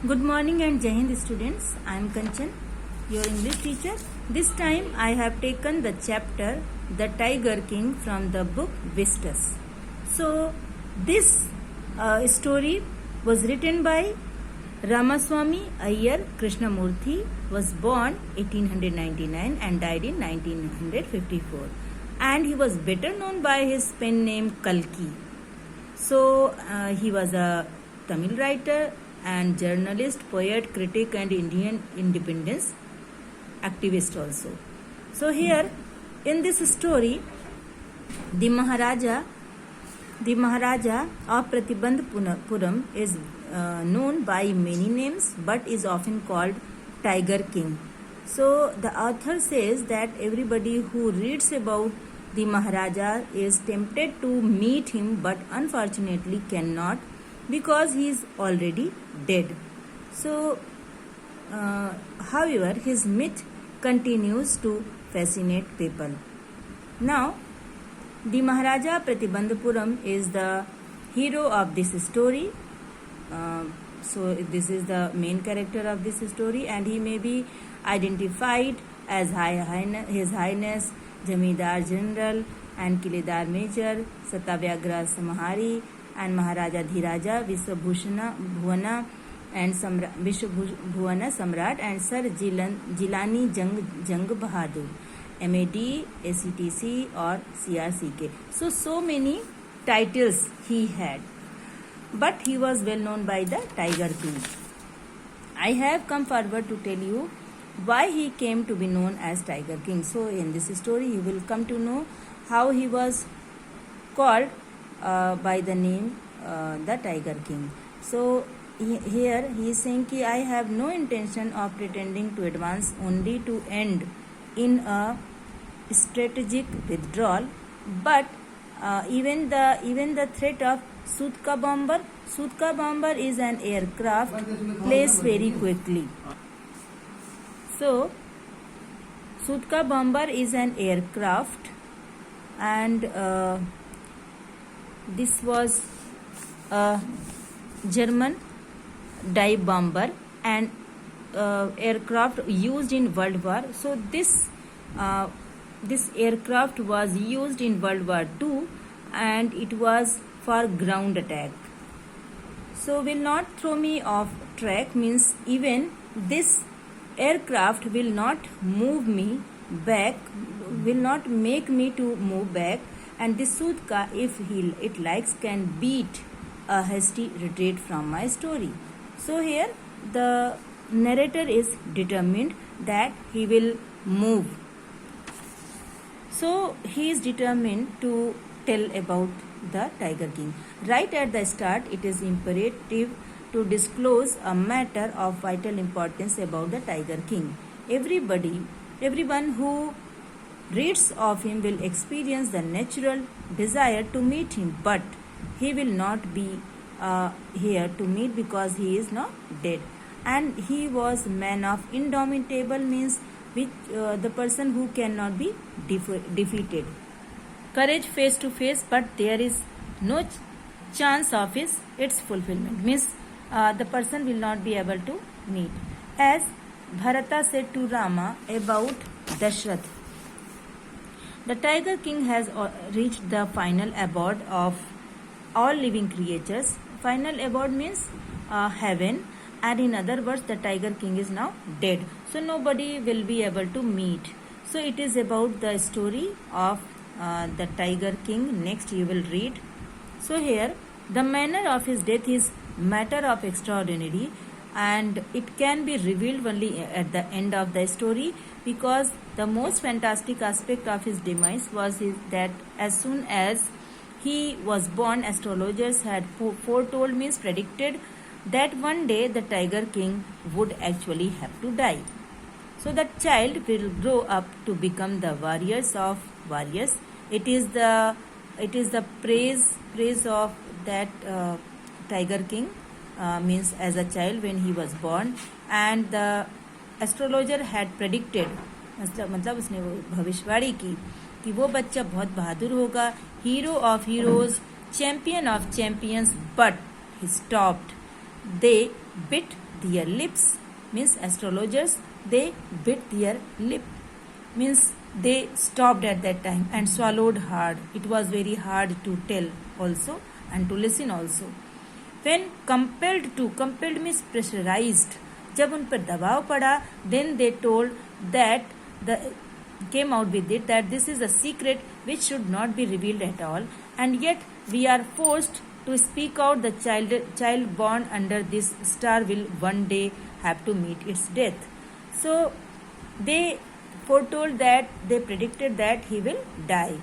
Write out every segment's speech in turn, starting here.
Good morning and Jai Hind students. I am Kanchan, your English teacher. This time I have taken the chapter The Tiger King from the book Vistas. So this story was written by Ramaswamy Iyer Krishnamurthy, was born 1899 and died in 1954, and he was better known by his pen name Kalki. So he was a Tamil writer and journalist, poet, critic, and Indian independence activist also. So here in this story, the Maharaja of Pratibandhapuram is known by many names but is often called Tiger King. So the author says that everybody who reads about the Maharaja is tempted to meet him but unfortunately cannot, because he is already dead. So, however, his myth continues to fascinate people. Now, the Maharaja Pratibandhapuram is the hero of this story. So, this is the main character of this story, and he may be identified as His Highness Jamidar General and Kiledar Major, Satavyagra Samahari, and Maharaja Dhiraja Vishwabhuvana and Vishwabhuvana Samrat, and Sir Jilani Jang Bahadur, MAD, ACTC or CRCK. So many titles he had, but he was well known by the Tiger King. I have come forward to tell you why he came to be known as Tiger King. So in this story you will come to know how he was called by the name the Tiger King. So here he is saying कि I have no intention of pretending to advance, only to end in a strategic withdrawal, but even the threat of Sutka bomber is an aircraft placed very quickly. So Sutka bomber is an aircraft, and this was a German dive bomber and aircraft used in World War. So this aircraft was used in World War II, and it was for ground attack. So will not throw me off track means even this aircraft will not move me back, will not make me to move back, and this Sutka, if it likes, can beat a hasty retreat from my story. So here the narrator is determined that he will move. So he is determined to tell about the Tiger King. Right at the start, it is imperative to disclose a matter of vital importance about the Tiger King. Everyone who reads of him will experience the natural desire to meet him, but he will not be here to meet because he is now dead. And he was man of indomitable means, which the person who cannot be defeated. Courage face to face, but there is no chance of its fulfillment means the person will not be able to meet. As Bharata said to Rama about Dashrath, the Tiger King has reached the final abode of all living creatures. Final abode means heaven, and in other words the Tiger King is now dead, so nobody will be able to meet. So it is about the story of the Tiger King. Next you will read. So here the manner of his death is matter of extraordinary, and it can be revealed only at the end of the story, because the most fantastic aspect of his demise was that as soon as he was born, astrologers had foretold, means predicted, that one day the Tiger King would actually have to die. So that child will grow up to become the warriors of warriors. It is the praise of that Tiger King means as a child when he was born, and the astrologer had predicted, मतलब उसने वो भविष्यवाणी की कि वो बच्चा बहुत बहादुर होगा, hero of heroes, champion of champions, but he stopped. They bit their lips, means astrologers, they bit their lip, means they stopped at that time and swallowed hard. It was very hard to tell also and to listen also. When compelled means pressurized, जब उन पर दबाव पड़ा, then they told that came out with it that this is a secret which should not be revealed at all, and yet we are forced to speak out. The child born under this star will one day have to meet its death. So they foretold that, they predicted that he will die.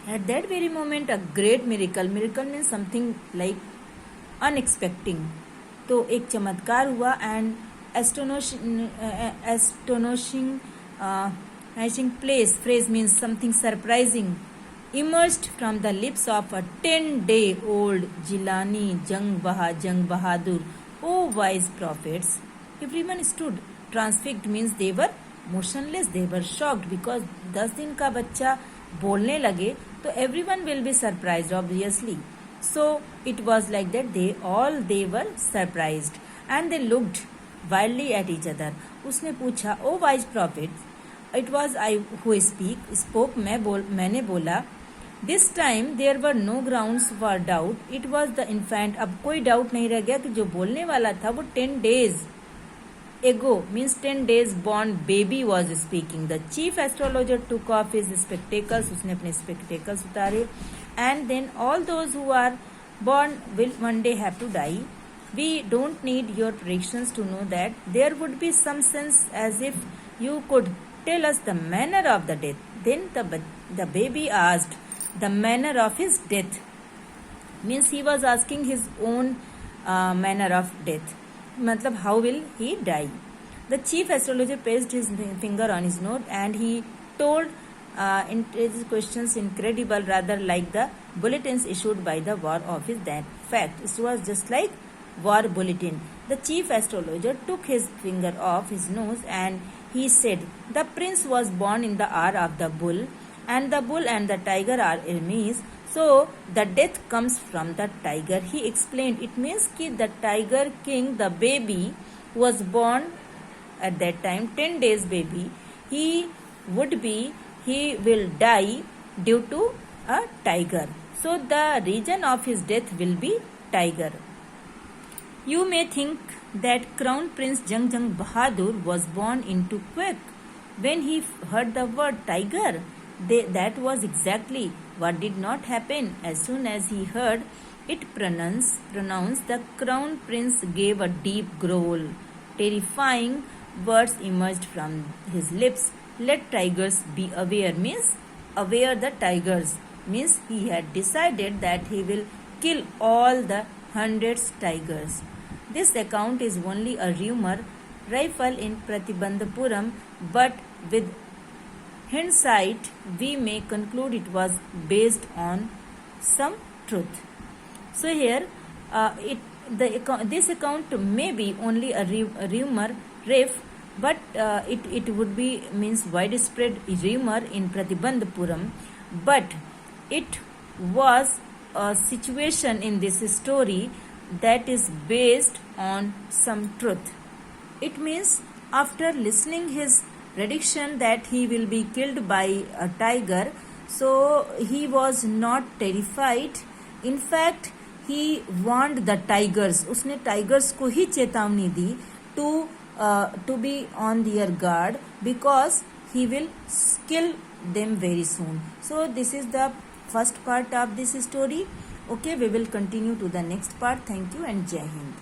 At that very moment, a great miracle means something like unexpected. तो एक चमत्कार हुआ and astonishing phrase means something surprising emerged from the lips of a 10-day-old Jilani Jang Bahadur. O wise prophets! Everyone stood transfixed, means they were motionless, they were shocked, because 10 दिन का बच्चा बोलने लगे तो everyone will be surprised obviously. So it was like that, they were surprised and they looked wildly at each other. उसने पूछा, O wise prophets, it was I who spoke, मैंने बोला. This time there were no grounds for doubt. It was the infant. अब कोई doubt नहीं रह गया कि जो बोलने वाला था वो 10 days ago, means 10 days born baby was speaking. The chief astrologer took off his spectacles. उसने अपने spectacles उतारे. And then all those who are born will one day have to die. We don't need your predictions to know that. There would be some sense as if you could tell us the manner of the death. Then the baby asked the manner of his death. Means he was asking his own manner of death. Matlab, how will he die? The chief astrologer placed his finger on his nose and he told his questions incredible, rather like the bulletins issued by the War Office. That fact, it was just like war bulletin. The chief astrologer took his finger off his nose and he said, the prince was born in the hour of the bull, and the bull and the tiger are enemies. So the death comes from the tiger. He explained, it means that the tiger king, the baby was born at that time, 10 days baby, he will die due to a tiger. So the reason of his death will be tiger. You may think that Crown Prince Jang Bahadur was born into quake when he heard the word tiger. That was exactly what did not happen. As soon as he heard it pronounced, the Crown Prince gave a deep growl. Terrifying words emerged from his lips. Let tigers be aware, means aware the tigers, means he had decided that he will kill all the hundreds tigers. This account is only a rumor rifle in Pratibandhapuram, but with hindsight we may conclude it was based on some truth. So here this account may be only a rumor riff, but it would be means widespread rumor in Pratibandhapuram, but it was a situation in this story that is based on some truth. It means after listening his prediction that he will be killed by a tiger, so he was not terrified. In fact, he warned the tigers. उसने tigers को ही चेतावनी दी to be on their guard, because he will kill them very soon. So this is the first part of this story. Okay, we will continue to the next part. Thank you and Jai Hind.